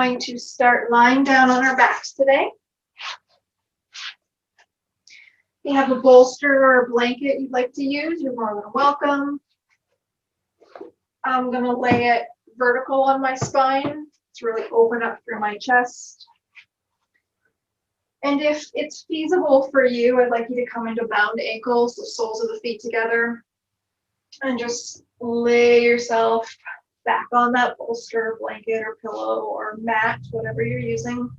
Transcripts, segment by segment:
going to start lying down on our backs today. If you have a bolster or a blanket you'd like to use, you're more than welcome. I'm going to lay it vertical on my spine to really open up through my chest. And if it's feasible for you, I'd like you to come into bound ankles, the soles of the feet together, and just lay yourself back on that bolster, blanket, or pillow, or mat, whatever you're using.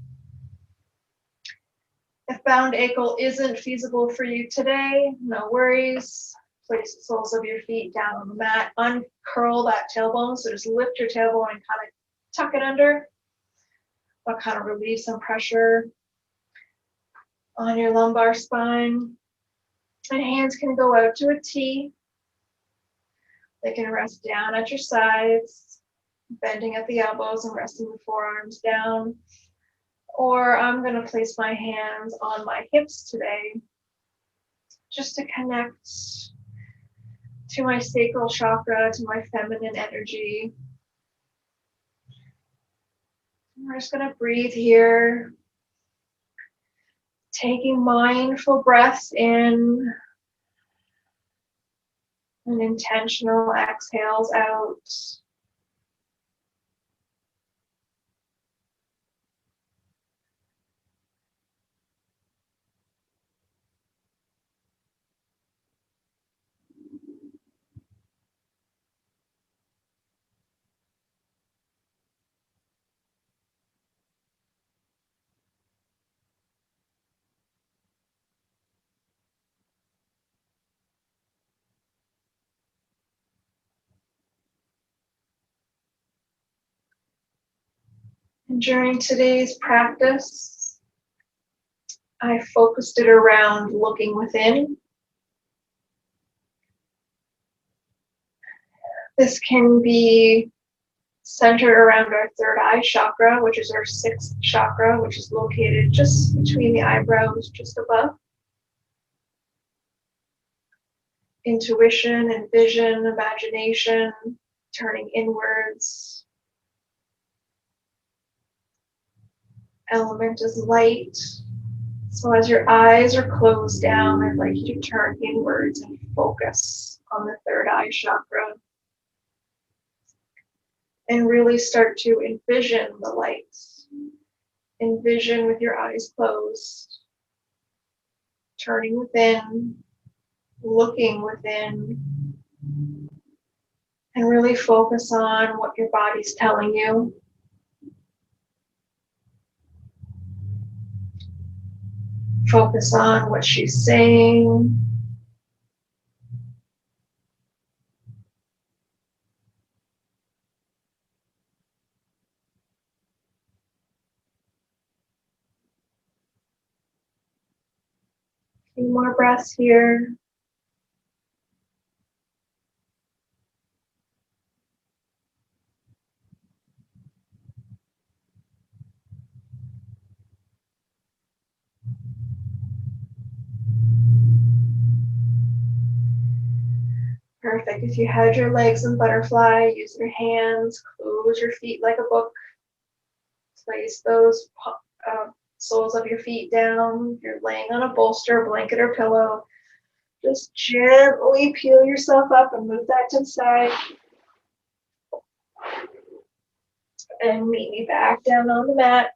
If bound ankle isn't feasible for you today, no worries. Place the soles of your feet down on the mat. Uncurl that tailbone, so just lift your tailbone and kind of tuck it under. That'll kind of relieve some pressure on your lumbar spine. And hands can go out to a T. They can rest down at your sides, bending at the elbows and resting the forearms down. Or I'm going to place my hands on my hips today, just to connect to my sacral chakra, to my feminine energy. We're just going to breathe here, taking mindful breaths in and intentional exhales out. And during today's practice, I focused it around looking within. This can be centered around our third eye chakra, which is our sixth chakra, which is located just between the eyebrows, just above. Intuition and vision, imagination, turning inwards. Element is light. So as your eyes are closed down, I'd like you to turn inwards and focus on the third eye chakra. And really start to envision the lights. Envision with your eyes closed. Turning within, looking within. And really focus on what your body's telling you. Focus on what she's saying. A few more breaths here. Perfect. If you had your legs in butterfly, use your hands, close your feet like a book. Place those soles of your feet down. If you're laying on a bolster, blanket, or pillow, just gently peel yourself up and move that to the side. And meet me back down on the mat,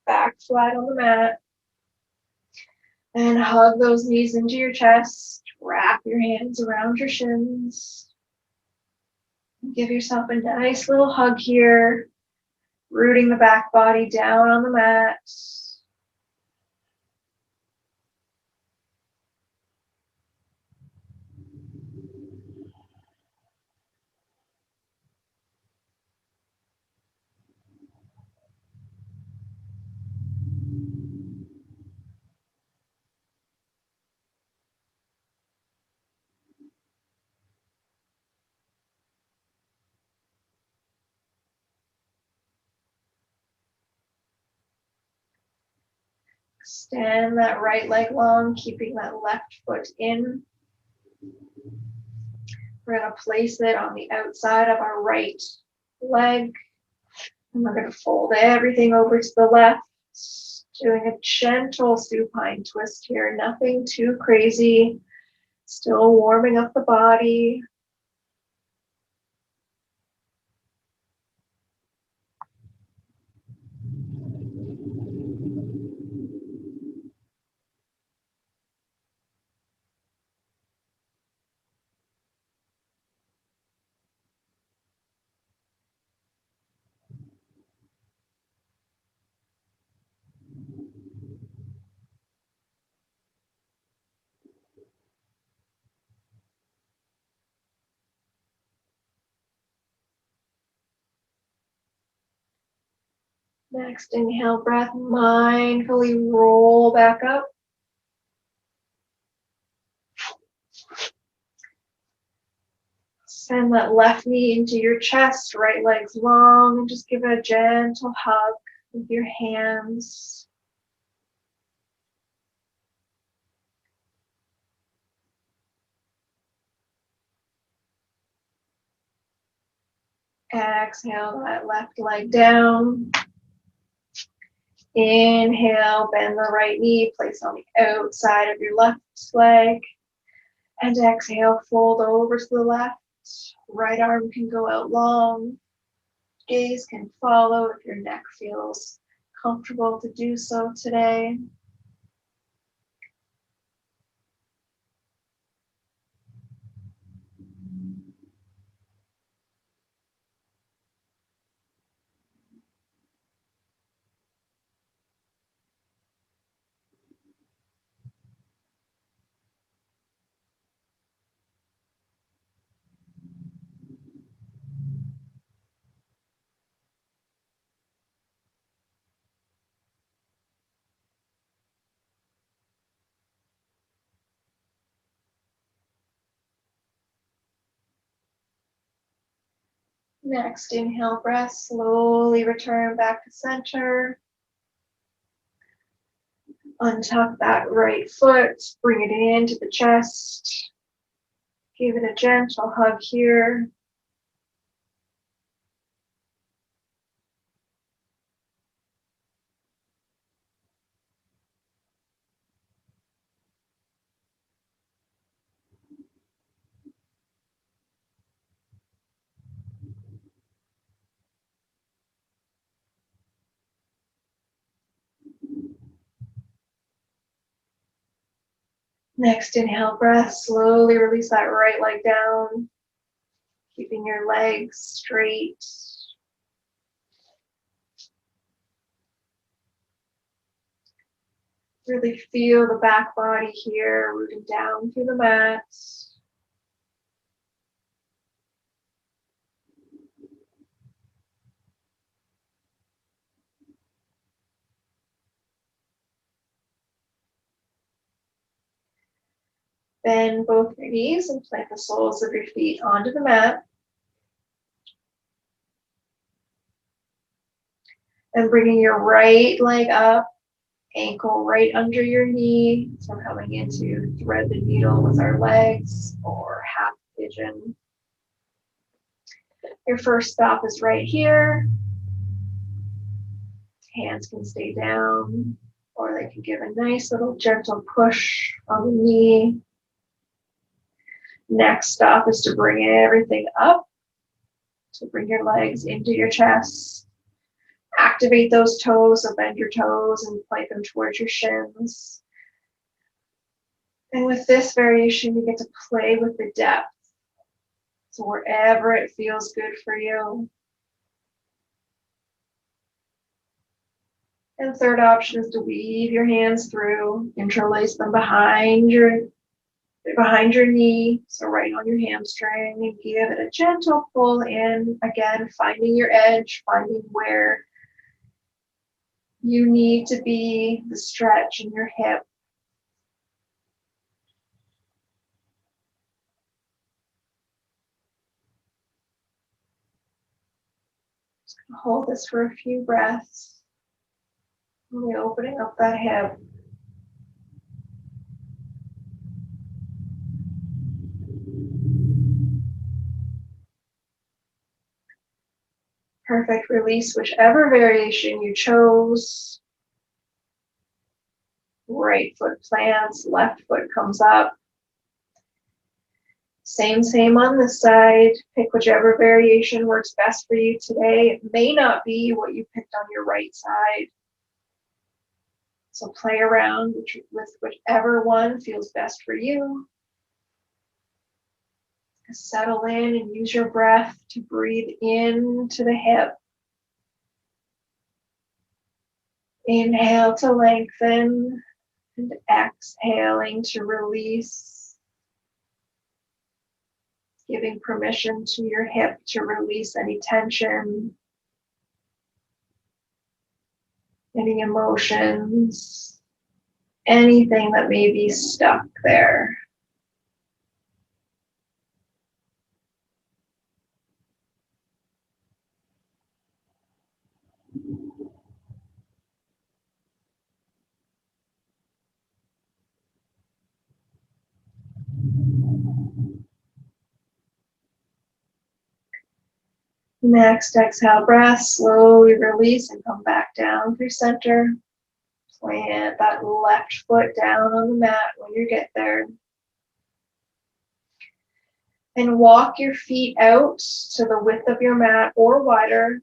back flat on the mat. And hug those knees into your chest. Wrap your hands around your shins. Give yourself a nice little hug here, rooting the back body down on the mat. Extend that right leg long, keeping that left foot in. We're going to place it on the outside of our right leg. And we're going to fold everything over to the left, doing a gentle supine twist here, nothing too crazy, still warming up the body. Next inhale breath, mindfully roll back up. Send that left knee into your chest, right leg's long, and just give it a gentle hug with your hands. Exhale that left leg down. Inhale, bend the right knee, place on the outside of your left leg. And exhale, fold over to the left. Right arm can go out long. Gaze can follow if your neck feels comfortable to do so today. Next, inhale breath, slowly return back to center. Untuck that right foot, bring it into the chest. Give it a gentle hug here. Next, inhale breath, slowly release that right leg down, keeping your legs straight. Really feel the back body here, rooting down through the mat. Bend both your knees and plant the soles of your feet onto the mat. And bringing your right leg up, ankle right under your knee. So we're coming into thread the needle with our legs or half pigeon. Your first stop is right here. Hands can stay down, or they can give a nice little gentle push on the knee. Next stop is to bring everything up. So bring your legs into your chest. Activate those toes, so bend your toes and point them towards your shins. And with this variation, you get to play with the depth. So wherever it feels good for you. And third option is to weave your hands through, interlace them behind your knee, so right on your hamstring, and give it a gentle pull in. Again, finding your edge, finding where you need to be, the stretch in your hip. Just gonna hold this for a few breaths. Really opening up that hip. Perfect. Release whichever variation you chose. Right foot plants, left foot comes up. Same on this side. Pick whichever variation works best for you today. It may not be what you picked on your right side. So play around with whichever one feels best for you. Settle in and use your breath to breathe into the hip. Inhale to lengthen and exhaling to release. Giving permission to your hip to release any tension, any emotions, anything that may be stuck there. Next exhale breath, slowly release and come back down through center. Plant that left foot down on the mat when you get there. And walk your feet out to the width of your mat or wider.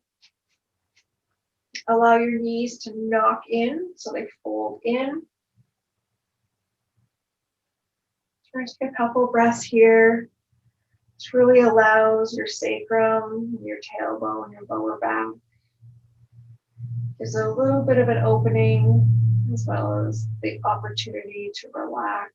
Allow your knees to knock in so they fold in. Just take a couple breaths here. This really allows your sacrum, your tailbone, your lower back. There's a little bit of an opening as well as the opportunity to relax.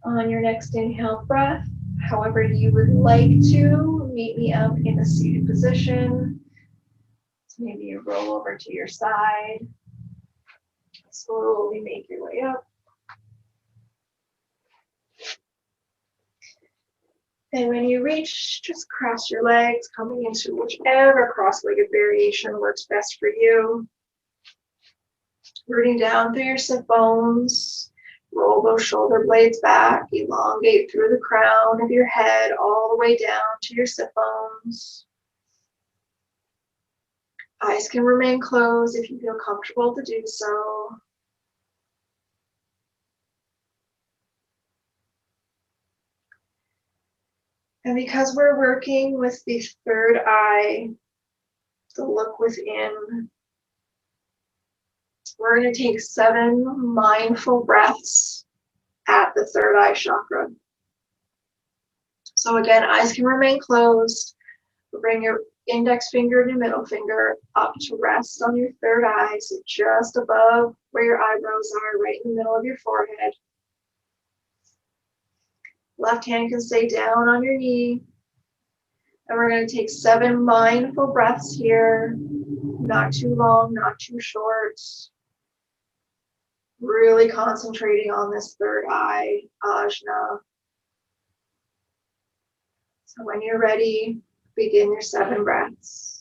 On your next inhale breath, however you would like to, meet me up in a seated position. So maybe you roll over to your side. Slowly make your way up. And when you reach, just cross your legs, coming into whichever cross-legged variation works best for you. Rooting down through your sit bones. Roll those shoulder blades back, elongate through the crown of your head all the way down to your sit bones. Eyes can remain closed if you feel comfortable to do so. And because we're working with the third eye, the look within, we're going to take 7 mindful breaths at the third eye chakra. So again, eyes can remain closed. Bring your index finger and your middle finger up to rest on your third eye, so just above where your eyebrows are, right in the middle of your forehead. Left hand can stay down on your knee. And we're going to take 7 mindful breaths here. Not too long, not too short. Really concentrating on this third eye, ajna. So when you're ready, begin your 7 breaths.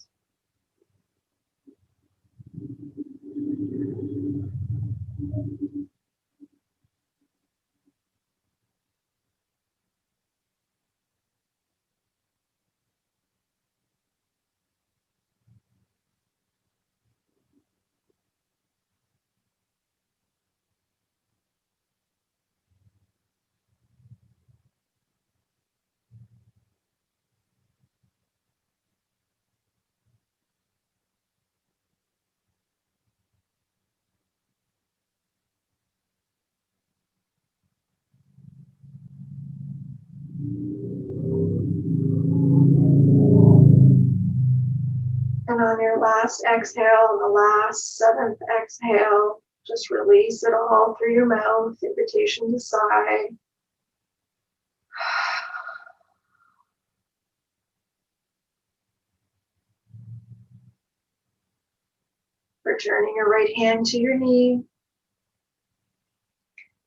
And on your last exhale, and the last 7th exhale, just release it all through your mouth, invitation to sigh. Returning your right hand to your knee.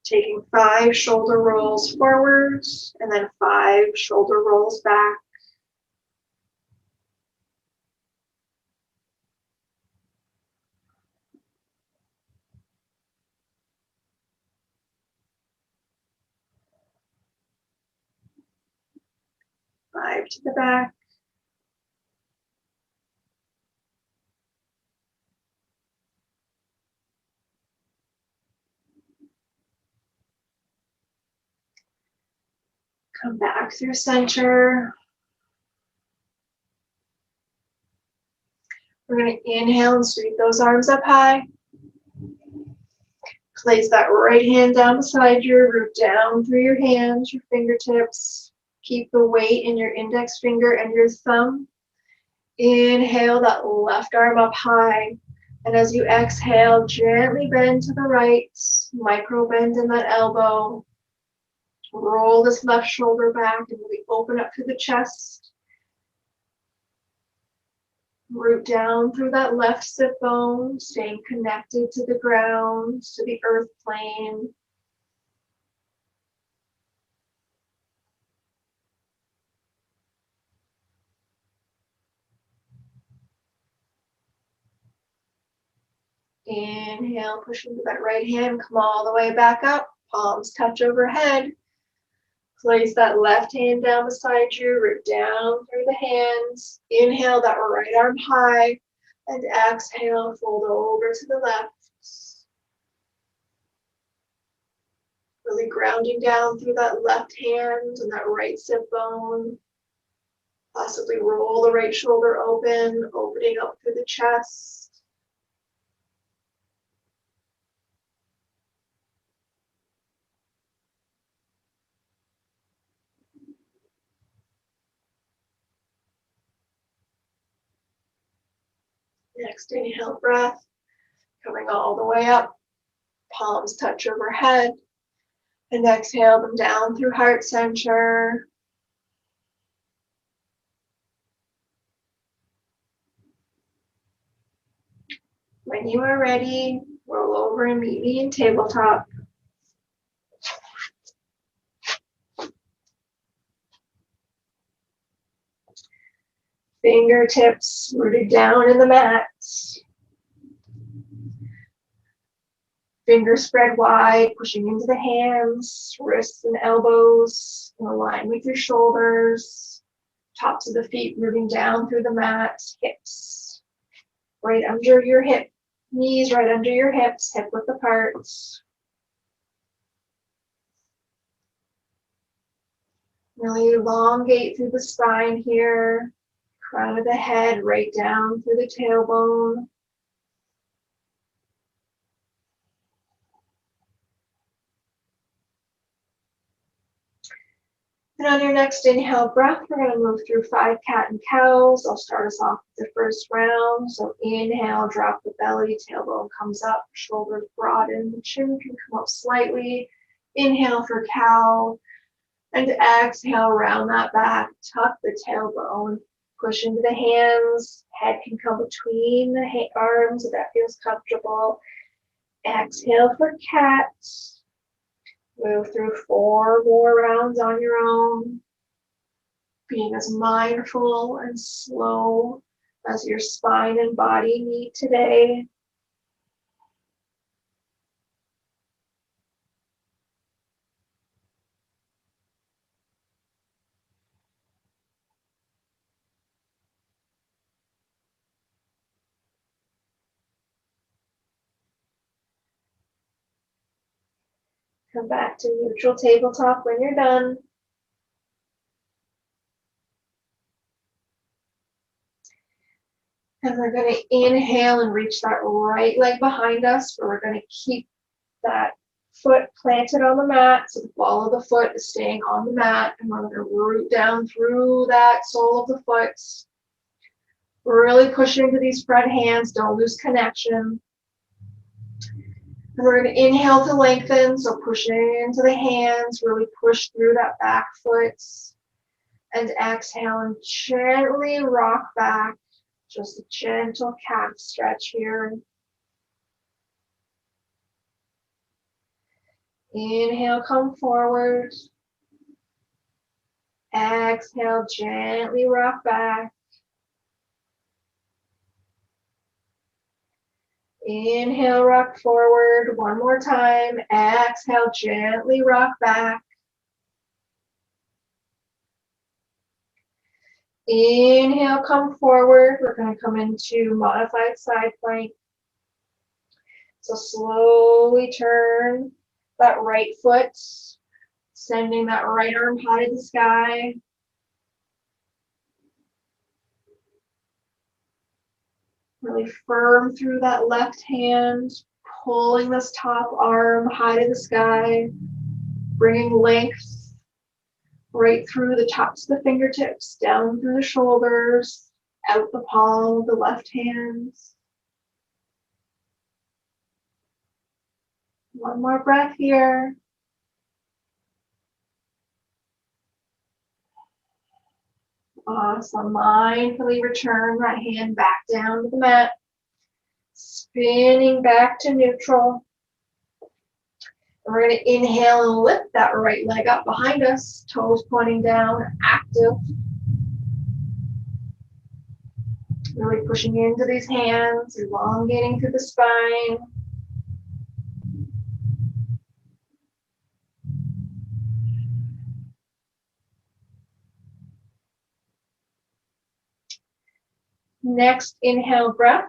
Taking 5 shoulder rolls forwards and then 5 shoulder rolls back. Five to the back. Come back through center. We're going to inhale and sweep those arms up high. Place that right hand down beside you, root down through your hands, your fingertips. Keep the weight in your index finger and your thumb. Inhale that left arm up high. And as you exhale, gently bend to the right, micro bend in that elbow. Roll this left shoulder back and really open up through the chest. Root down through that left sit bone, staying connected to the ground, to the earth plane. Inhale, push into that right hand, come all the way back up, palms touch overhead. Place that left hand down beside you, root down through the hands. Inhale that right arm high, and exhale, fold over to the left. Really grounding down through that left hand and that right sit bone. Possibly roll the right shoulder open, opening up through the chest. Next inhale breath, coming all the way up, palms touch overhead, and exhale them down through heart center. When you are ready, roll over and meet me in tabletop. Fingertips rooted down in the mat. Fingers spread wide, pushing into the hands, wrists and elbows in line with your shoulders. Tops of the feet moving down through the mat, hips right under your hip, knees right under your hips, hip width apart. Really elongate through the spine here, crown of the head right down through the tailbone. And on your next inhale breath, we're going to move through 5 cat and cows. I'll start us off with the first round. So inhale, drop the belly, tailbone comes up, shoulders broaden, the chin can come up slightly. Inhale for cow, and exhale, round that back, tuck the tailbone, push into the hands, head can come between the arms if that feels comfortable. Exhale for cat. Move through 4 more rounds on your own, being as mindful and slow as your spine and body need today. Come back to neutral tabletop when you're done. And we're going to inhale and reach that right leg behind us, where we're going to keep that foot planted on the mat. So the ball of the foot is staying on the mat, and we're going to root down through that sole of the foot. Really push into these front hands, don't lose connection. And we're going to inhale to lengthen, so push into the hands, really push through that back foot. And exhale and gently rock back. Just a gentle calf stretch here. Inhale, come forward. Exhale, gently rock back. Inhale, rock forward. One more time. Exhale, gently rock back. Inhale, come forward. We're going to come into modified side plank. So slowly turn that right foot, sending that right arm high to the sky. Really firm through that left hand, pulling this top arm high to the sky, bringing length right through the tops of the fingertips, down through the shoulders, out the palm of the left hand. One more breath here. Awesome. Mindfully return that hand back down to the mat. Spinning back to neutral. And we're going to inhale and lift that right leg up behind us, toes pointing down, active. Really pushing into these hands, elongating through the spine. Next inhale breath.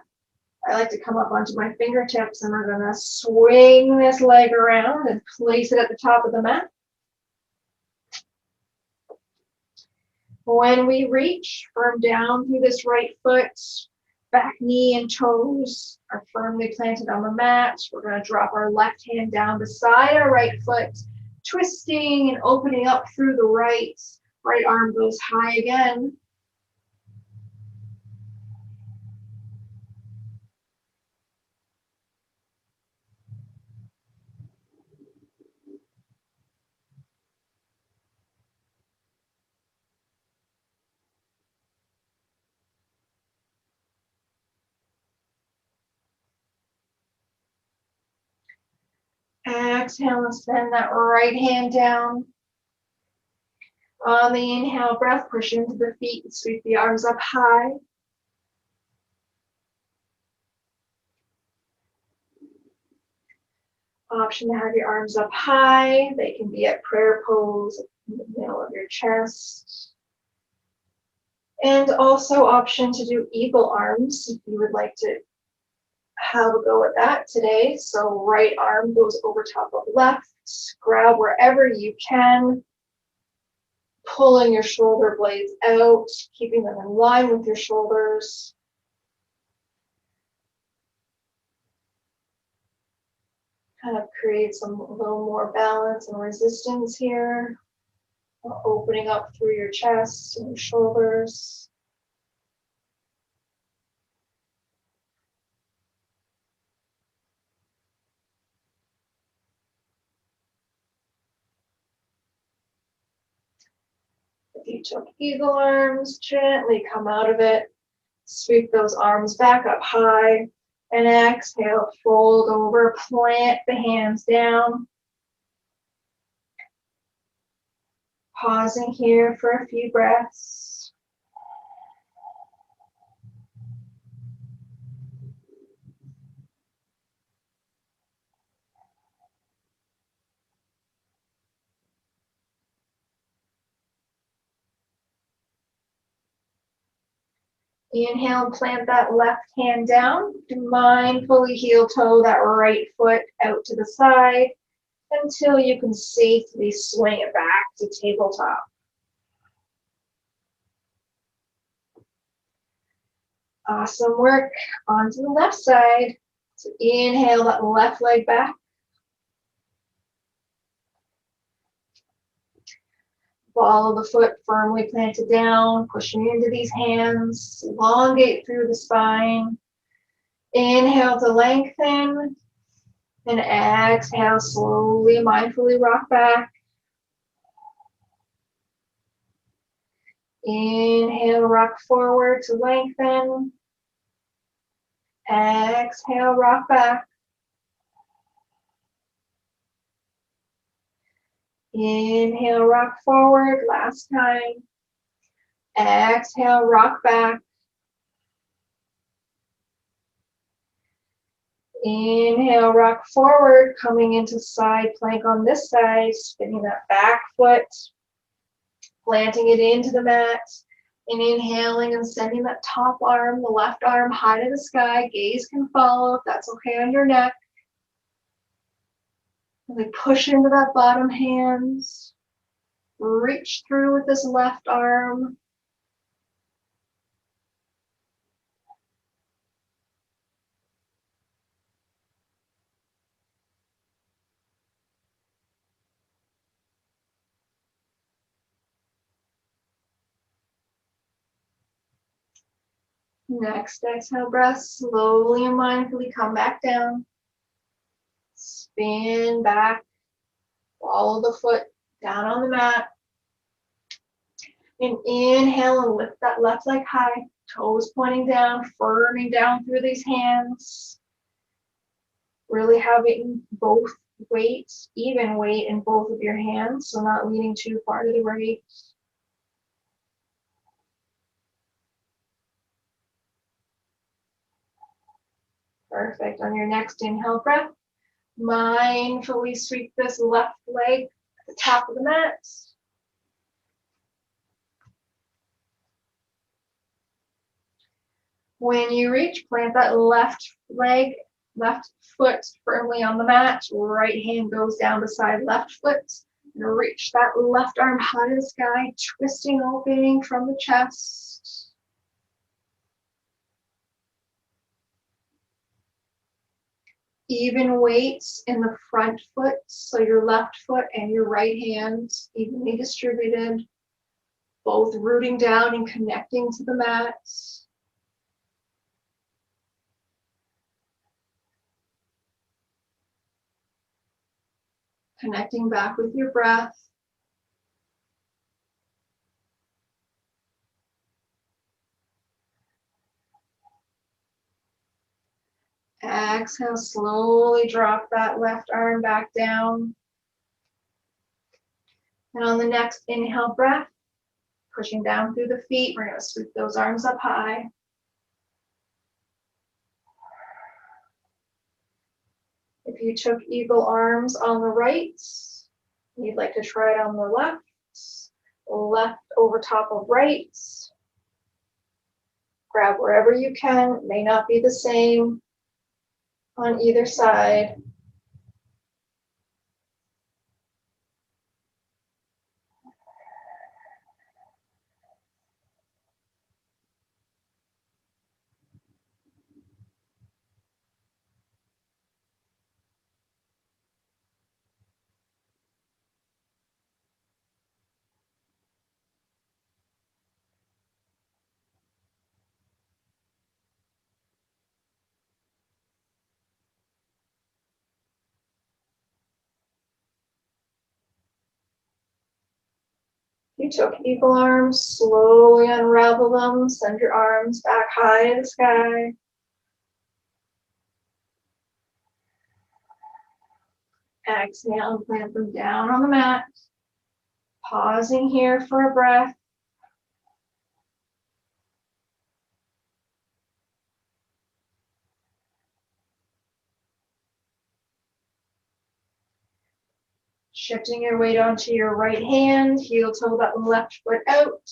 I like to come up onto my fingertips and we're going to swing this leg around and place it at the top of the mat. When we reach, firm down through this right foot, back knee and toes are firmly planted on the mat. We're going to drop our left hand down beside our right foot, twisting and opening up through the right. Right arm goes high again. Exhale and send that right hand down. On the inhale breath, push into the feet and sweep the arms up high. Option to have your arms up high. They can be at prayer pose in the middle of your chest. And also option to do eagle arms if you would like to have a go at that today. So right arm goes over top of left. Grab wherever you can. Pulling your shoulder blades out, keeping them in line with your shoulders. Kind of create a little more balance and resistance here. Opening up through your chest and your shoulders. If you took eagle arms, gently come out of it. Sweep those arms back up high. And exhale, fold over, plant the hands down. Pausing here for a few breaths. Inhale, plant that left hand down. Mindfully heel toe that right foot out to the side until you can safely swing it back to tabletop. Awesome work. Onto the left side. So inhale that left leg back. Ball of the foot firmly planted down, pushing into these hands, elongate through the spine. Inhale to lengthen, and exhale, slowly, mindfully rock back. Inhale, rock forward to lengthen. Exhale, rock back. Inhale, rock forward, last time. Exhale, rock back. Inhale, rock forward, coming into side plank on this side, spinning that back foot, planting it into the mat, and inhaling and sending that top arm, the left arm high to the sky. Gaze can follow if that's okay on your neck. Really push into that bottom hands. Reach through with this left arm. Next exhale breath, slowly and mindfully come back down. Spin back, follow the foot down on the mat. And inhale and lift that left leg high, toes pointing down, firming down through these hands. Really having both weight, even weight in both of your hands, so not leaning too far to the right. Perfect. On your next inhale breath, mindfully sweep this left leg at the top of the mat. When you reach, plant that left leg, left foot firmly on the mat. Right hand goes down beside left foot. And reach that left arm high to the sky, twisting, opening from the chest. Even weights in the front foot, so your left foot and your right hand evenly distributed, both rooting down and connecting to the mat. Connecting back with your breath. Exhale, slowly drop that left arm back down. And on the next inhale breath, pushing down through the feet, we're going to sweep those arms up high. If you took eagle arms on the right, you'd like to try it on the left. Left over top of right. Grab wherever you can. It may not be the same on either side. You took eagle arms, slowly unravel them, send your arms back high in the sky. Exhale and plant them down on the mat. Pausing here for a breath. Shifting your weight onto your right hand, heel toe that left foot out,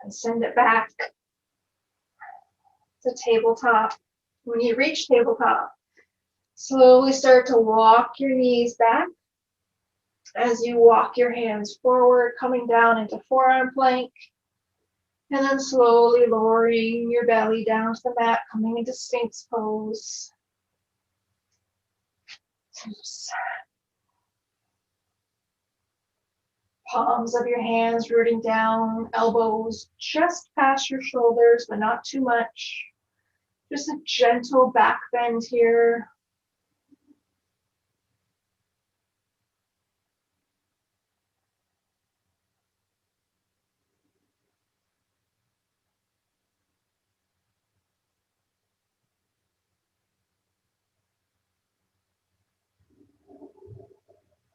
and send it back to tabletop. When you reach tabletop, slowly start to walk your knees back as you walk your hands forward, coming down into forearm plank, and then slowly lowering your belly down to the mat, coming into Sphinx pose. Palms of your hands rooting down, elbows just past your shoulders, but not too much. Just a gentle back bend here.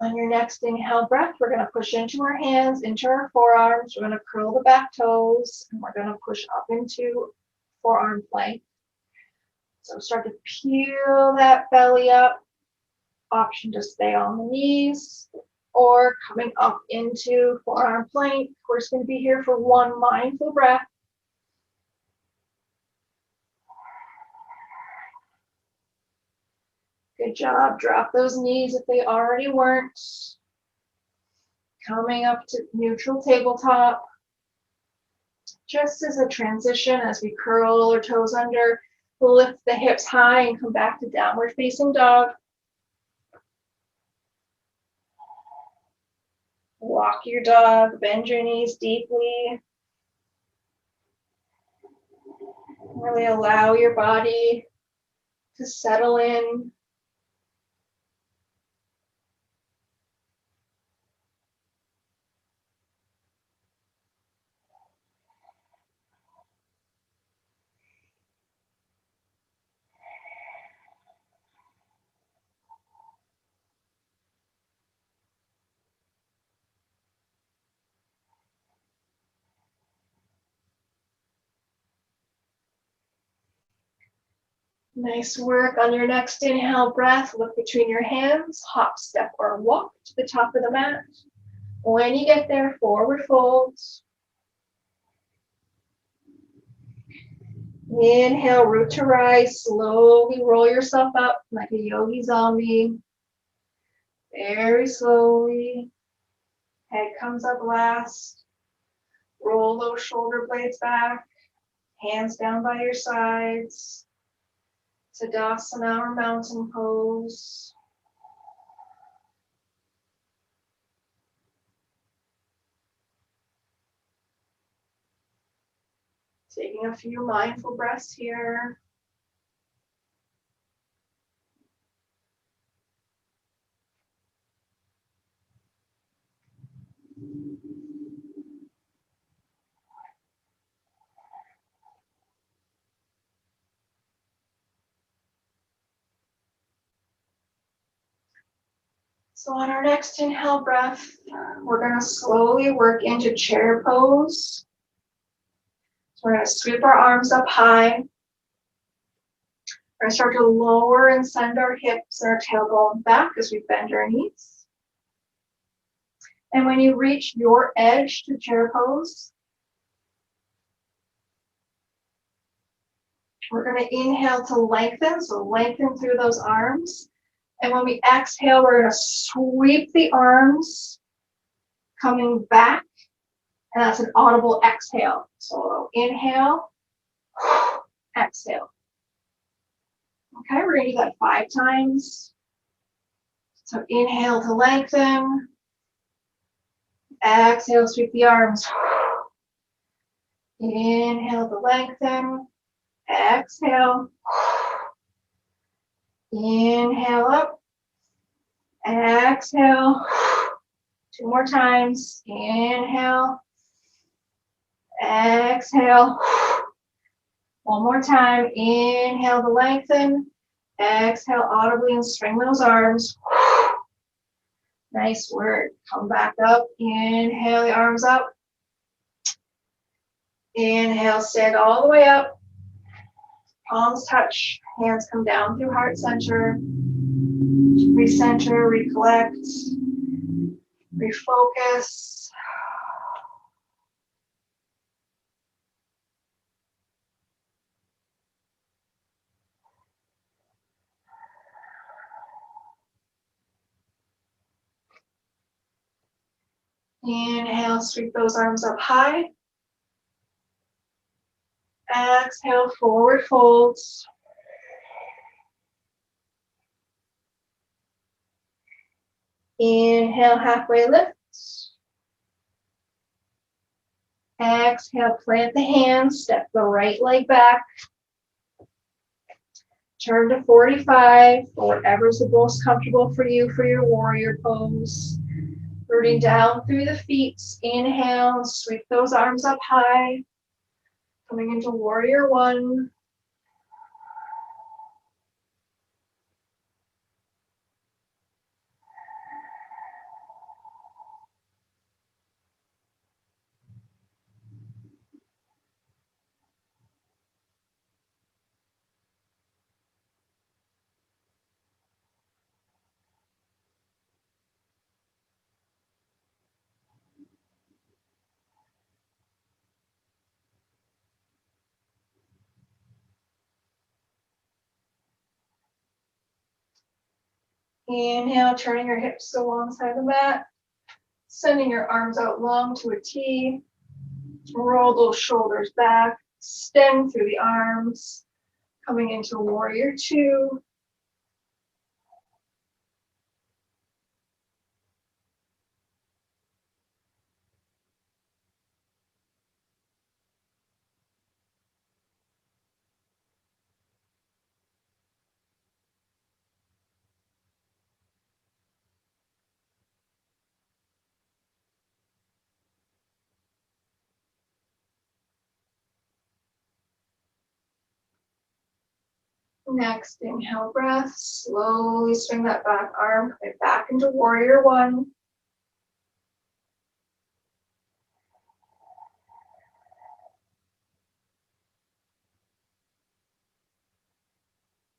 On your next inhale breath, we're going to push into our hands, into our forearms. We're going to curl the back toes, and we're going to push up into forearm plank. So start to peel that belly up. Option to stay on the knees or coming up into forearm plank. We're just going to be here for one mindful breath. Good job. Drop those knees if they already weren't. Coming up to neutral tabletop. Just as a transition, as we curl our toes under, lift the hips high and come back to downward facing dog. Walk your dog, bend your knees deeply. Really allow your body to settle in. Nice work. On your next inhale breath, look between your hands, hop, step, or walk to the top of the mat. When you get there, forward fold. Inhale, root to rise. Slowly roll yourself up like a yogi zombie. Very slowly. Head comes up last. Roll those shoulder blades back. Hands down by your sides. Tadasana or mountain pose. Taking a few mindful breaths here. So on our next inhale breath, we're going to slowly work into chair pose. So we're going to sweep our arms up high. We're going to start to lower and send our hips and our tailbone back as we bend our knees. And when you reach your edge to chair pose, we're going to inhale to lengthen, so lengthen through those arms. And when we exhale, we're going to sweep the arms coming back, and that's an audible exhale. So inhale, exhale. Okay, we're going to do that 5 times. So inhale to lengthen. Exhale, sweep the arms. Inhale to lengthen. Exhale. Inhale up. Exhale. 2 more times. Inhale. Exhale. 1 more time. Inhale to lengthen. Exhale audibly and string those arms. Nice work. Come back up. Inhale the arms up. Inhale, stand all the way up. Palms touch. Hands come down through heart center. Recenter, recollect, refocus. Inhale, sweep those arms up high. Exhale, forward folds. Inhale, halfway lift. Exhale, plant the hands, step the right leg back. Turn to 45, or whatever's the most comfortable for you for your warrior pose. Rooting down through the feet. Inhale, sweep those arms up high. Coming into warrior 1. Inhale, turning your hips alongside the mat, sending your arms out long to a T. Roll those shoulders back, extend through the arms, coming into warrior two. Next, inhale breath, slowly swing that back arm, coming back into warrior one.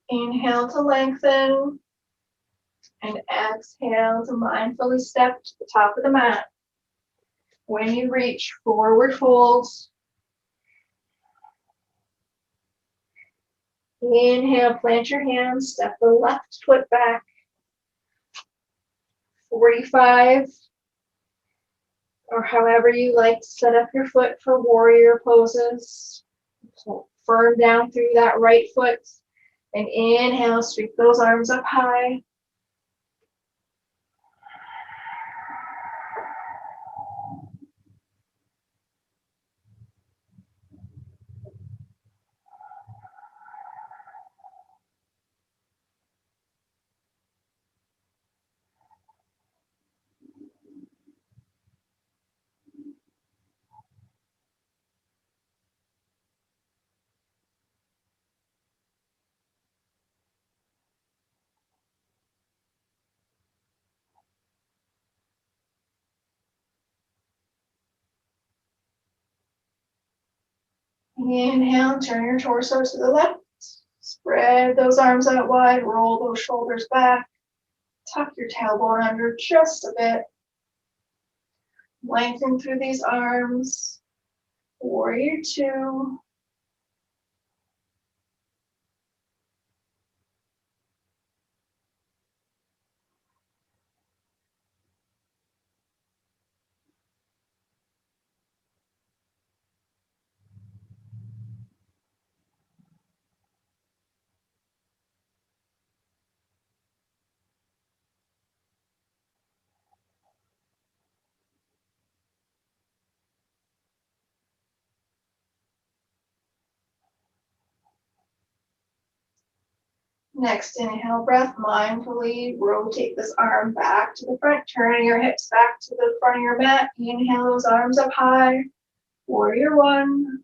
Inhale to lengthen, and exhale to mindfully step to the top of the mat. When you reach forward fold, inhale, plant your hands, step the left foot back. 45, or however you like to set up your foot for warrior poses. So firm down through that right foot, and inhale, sweep those arms up high. Inhale, turn your torso to the left. Spread those arms out wide, roll those shoulders back. Tuck your tailbone under just a bit. Lengthen through these arms. Warrior two. Next, inhale breath, mindfully rotate this arm back to the front, turning your hips back to the front of your mat. Inhale those arms up high. Warrior one.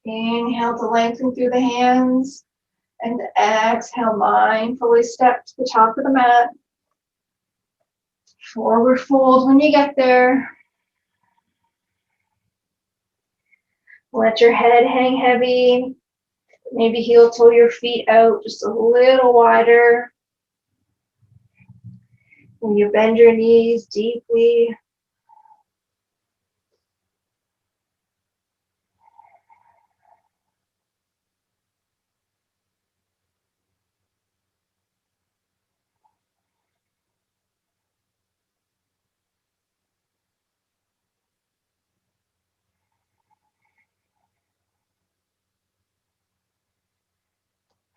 Inhale to lengthen through the hands, and exhale, mindfully step to the top of the mat. Forward fold when you get there. Let your head hang heavy. Maybe heel toe your feet out just a little wider. When you bend your knees deeply.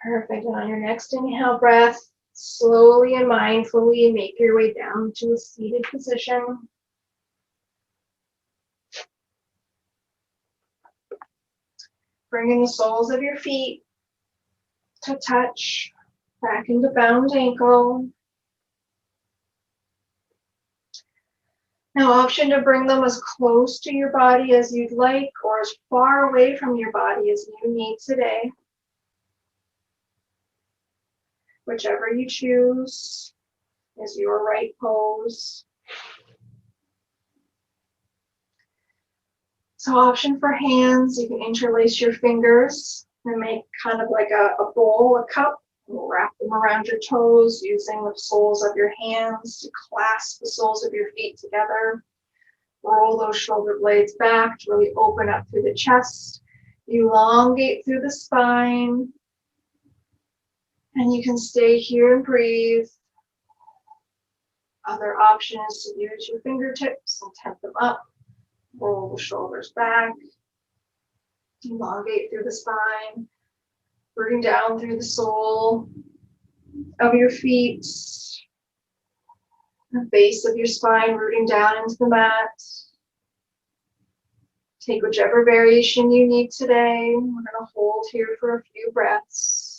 Perfect. And on your next inhale breath, slowly and mindfully make your way down to a seated position. Bringing the soles of your feet to touch, back into bound ankle. Now, option to bring them as close to your body as you'd like, or as far away from your body as you need today. Whichever you choose is your right pose. So option for hands, you can interlace your fingers and make kind of like a bowl, a cup. Wrap them around your toes using the soles of your hands to clasp the soles of your feet together. Roll those shoulder blades back to really open up through the chest. Elongate through the spine. And you can stay here and breathe. Other option is to use your fingertips and tent them up. Roll the shoulders back. Elongate through the spine. Rooting down through the sole of your feet. The base of your spine rooting down into the mat. Take whichever variation you need today. We're going to hold here for a few breaths.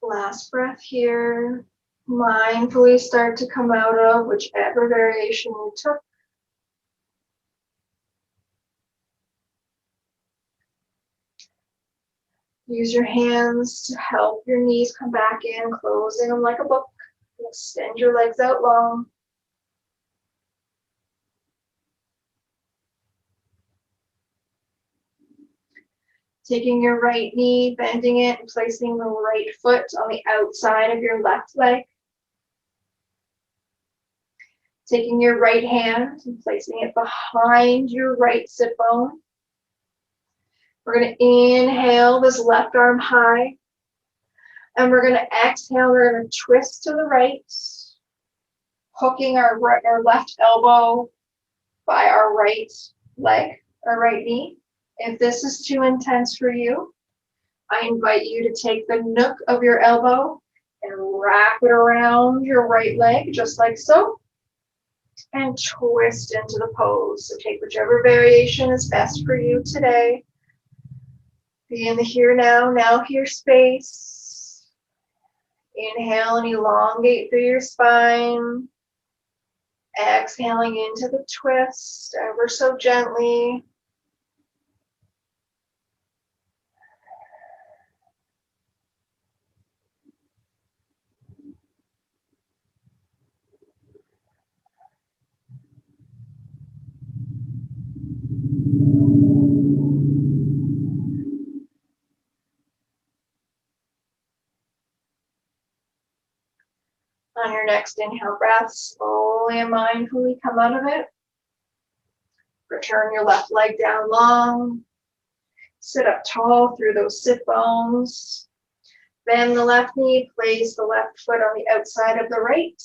Last breath here. Mindfully start to come out of whichever variation you took. Use your hands to help your knees come back in, closing them like a book. Extend your legs out long. Taking your right knee, bending it, and placing the right foot on the outside of your left leg. Taking your right hand and placing it behind your right sit bone. We're going to inhale this left arm high. And we're going to exhale. We're going to twist to the right, hooking our left elbow by our right leg, our right knee. If this is too intense for you, I invite you to take the nook of your elbow and wrap it around your right leg, just like so, and twist into the pose. So take whichever variation is best for you today. Be in the here now here space. Inhale and elongate through your spine. Exhaling into the twist ever so gently. On your next inhale breath, slowly and mindfully come out of it. Return your left leg down long. Sit up tall through those sit bones. Bend the left knee, place the left foot on the outside of the right.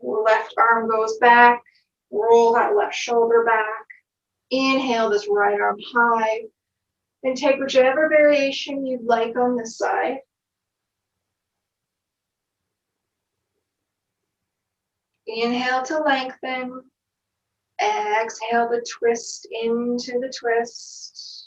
Left arm goes back. Roll that left shoulder back. Inhale this right arm high. And take whichever variation you'd like on this side. Inhale to lengthen. Exhale to twist into the twist.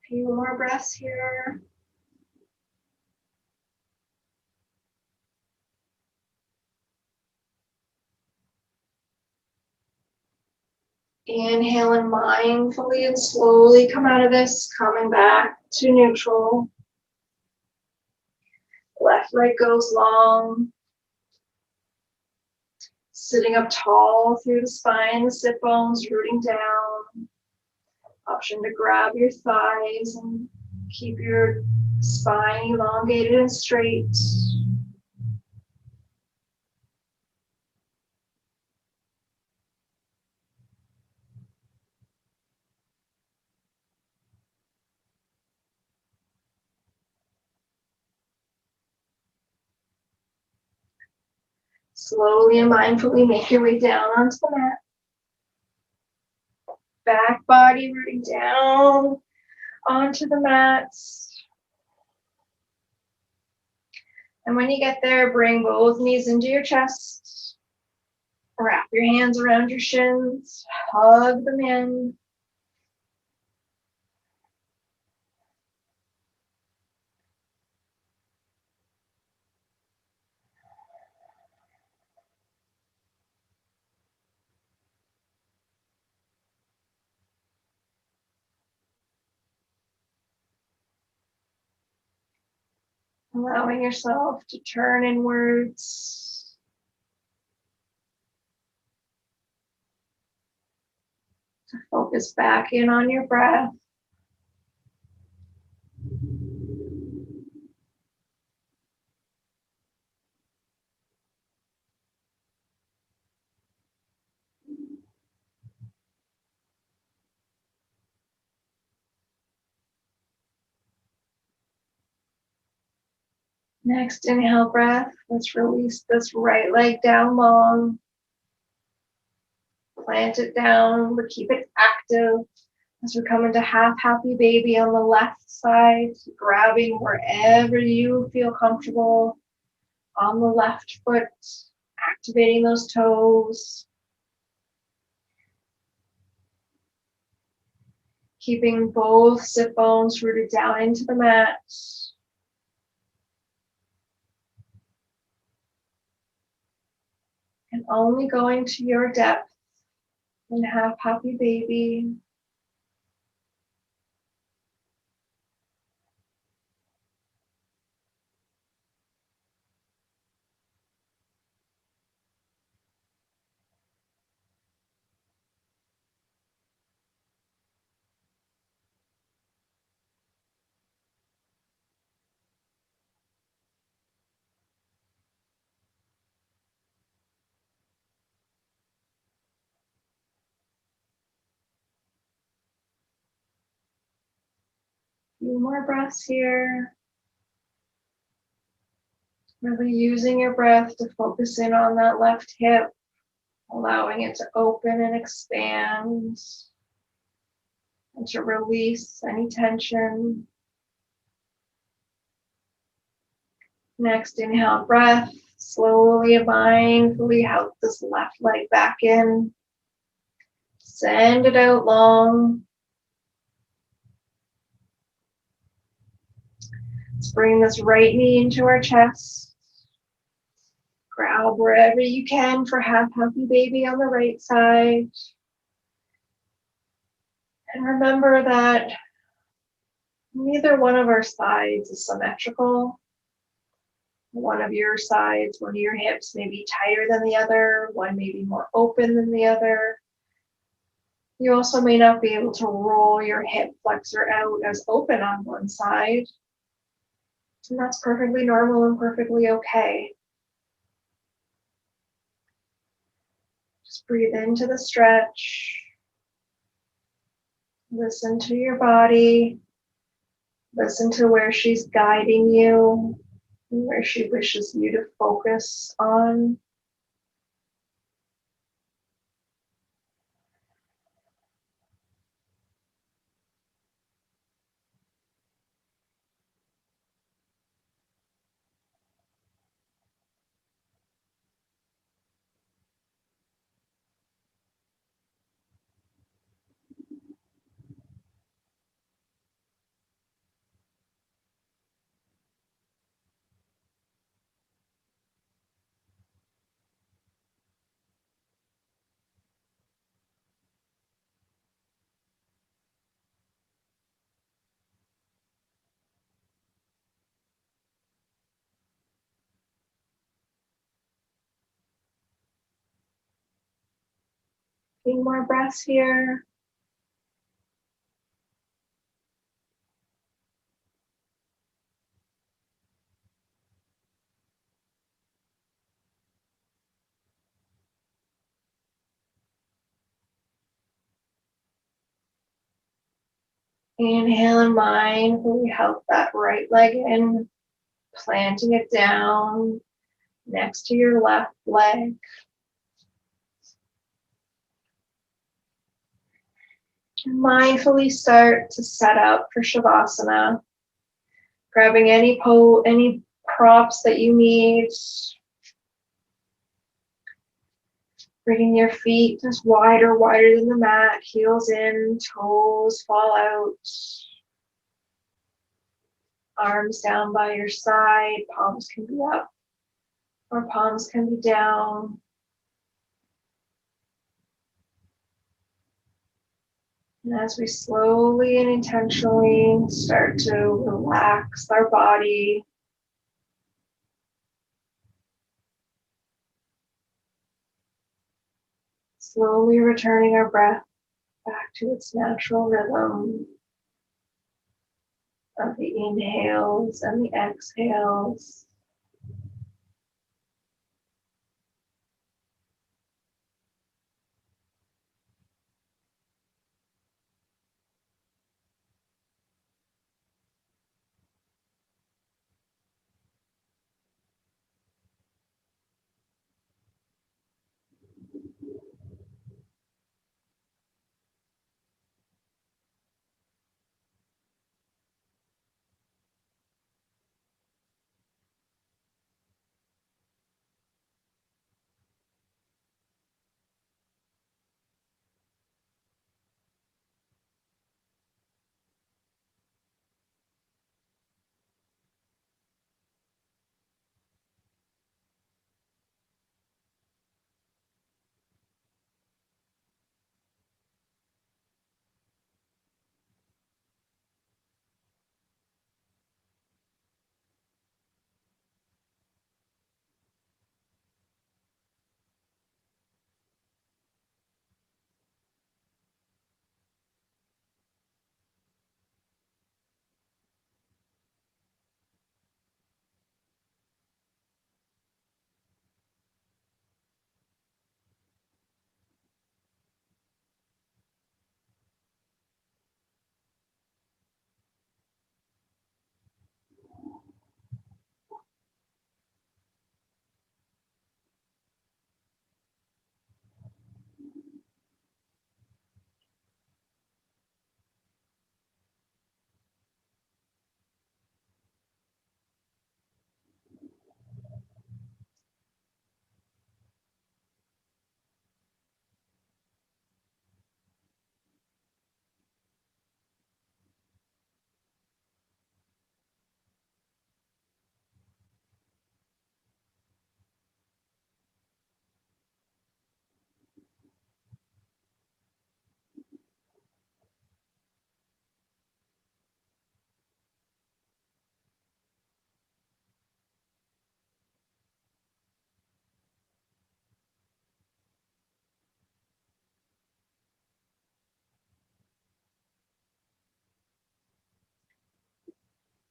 Few more breaths here. Inhale and mindfully and slowly come out of this, coming back to neutral. Left leg goes long. Sitting up tall through the spine, the sit bones rooting down. Option to grab your thighs and Keep your spine elongated and straight. Slowly and mindfully make your way down onto the mat. Back body rooting down onto the mats. And when you get there, bring both knees into your chest. Wrap your hands around your shins. Hug them in. Allowing yourself to turn inwards. To focus back in on your breath. Next inhale breath. Let's release this right leg down long. Plant it down, but keep it active. As we come into half happy baby on the left side, grabbing wherever you feel comfortable on the left foot, activating those toes. Keeping both sit bones rooted down into the mat. And only going to your depth in half happy baby. Few more breaths here. Really using your breath to focus in on that left hip, allowing it to open and expand, and to release any tension. Next, inhale breath. Slowly and mindfully help this left leg back in. Send it out long. Let's bring this right knee into our chest. Grab wherever you can for half happy baby on the right side. And remember that neither one of our sides is symmetrical. One of your sides, one of your hips may be tighter than the other, one may be more open than the other. You also may not be able to roll your hip flexor out as open on one side. And that's perfectly normal and perfectly okay. Just breathe into the stretch. Listen to your body. Listen to where she's guiding you and where she wishes you to focus on. Few more breaths here. Inhale and mindfully help that right leg in, planting it down next to your left leg. Mindfully start to set up for Shavasana, grabbing any props that you need, bringing your feet just wider than the mat, heels in, toes fall out, arms down by your side, palms can be up or palms can be down. And as we slowly and intentionally start to relax our body, slowly returning our breath back to its natural rhythm of the inhales and the exhales.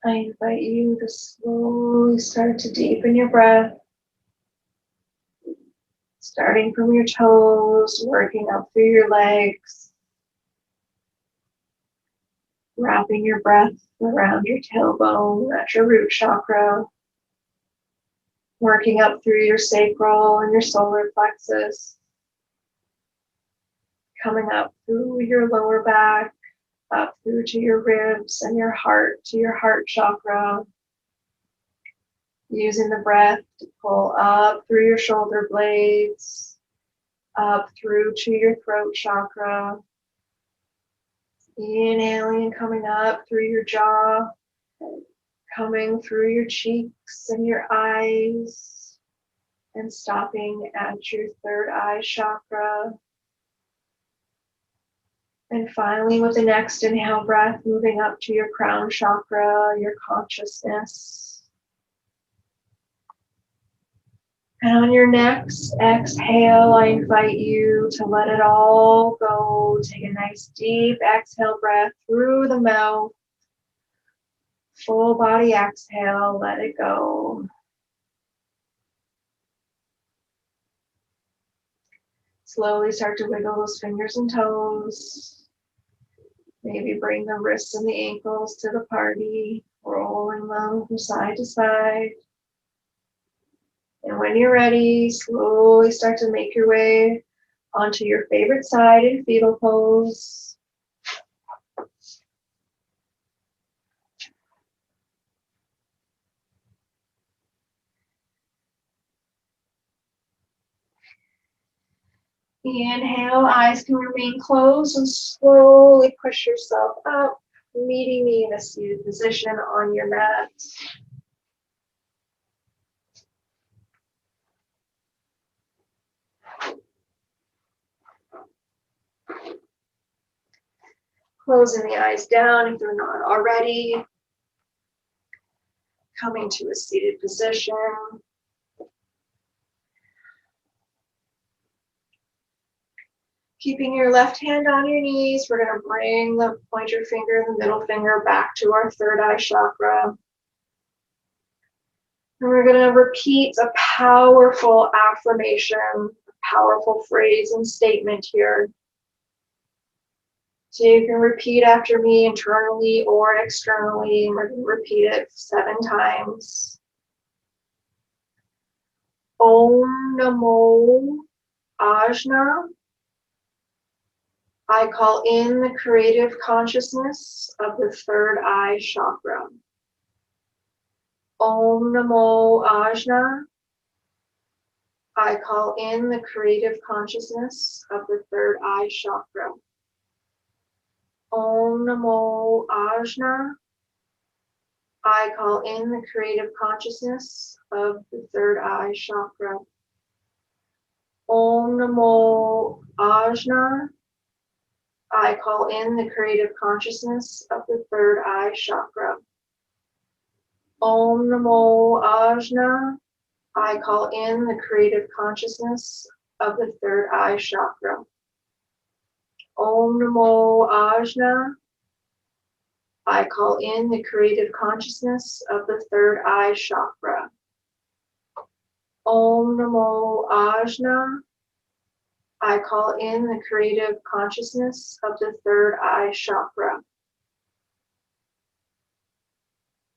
I invite you to slowly start to deepen your breath, starting from your toes, working up through your legs, wrapping your breath around your tailbone at your root chakra, working up through your sacral and your solar plexus, coming up through your lower back, up through to your ribs and your heart, to your heart chakra, using the breath to pull up through your shoulder blades, up through to your throat chakra, inhaling and coming up through your jaw, coming through your cheeks and your eyes, and stopping at your third eye chakra. And finally, with the next inhale breath, moving up to your crown chakra, your consciousness. And on your next exhale, I invite you to let it all go. Take a nice deep exhale breath through the mouth. Full body exhale, let it go. Slowly start to wiggle those fingers and toes. Maybe bring the wrists and the ankles to the party, rolling them from side to side. And when you're ready, slowly start to make your way onto your favorite side in fetal pose. Inhale, eyes can remain closed, and slowly push yourself up, meeting me in a seated position on your mat. Closing the eyes down if they're not already. Coming to a seated position. Keeping your left hand on your knees, we're going to bring the pointer finger and the middle finger back to our third eye chakra. And we're going to repeat a powerful affirmation, a powerful phrase and statement here. So you can repeat after me internally or externally, and we're going to repeat it 7 times. Om Namo Ajna. I call in the creative consciousness of the third eye chakra. Om Namo Ajna. I call in the creative consciousness of the third eye chakra. Om Namo Ajna. I call in the creative consciousness of the third eye chakra. Om Namo Ajna. I call in the creative consciousness of the third eye chakra. Om Namo Ajna. I call in the creative consciousness of the third eye chakra. Om Namo Ajna. I call in the creative consciousness of the third eye chakra. Om Namo Ajna. I call in the creative consciousness of the third eye chakra.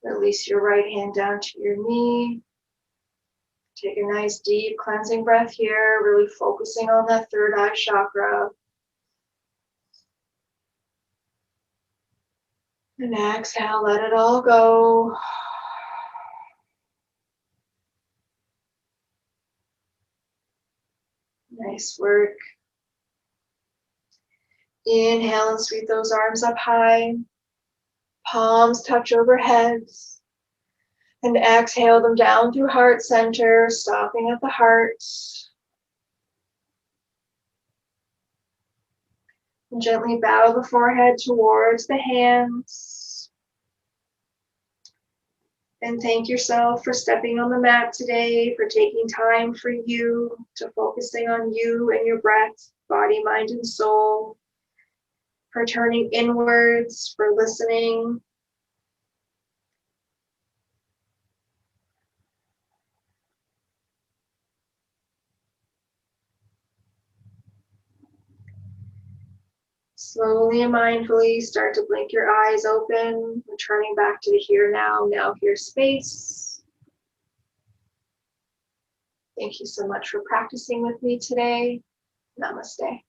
Release your right hand down to your knee. Take a nice deep cleansing breath here, really focusing on that third eye chakra. And exhale, let it all go. Nice work. Inhale and sweep those arms up high. Palms touch overhead. And exhale them down through heart center, stopping at the heart. And gently bow the forehead towards the hands. And thank yourself for stepping on the mat today, for taking time for you, to focusing on you and your breath, body, mind, and soul, for turning inwards, for listening. Slowly and mindfully start to blink your eyes open, returning back to the here, now here space. Thank you so much for practicing with me today. Namaste.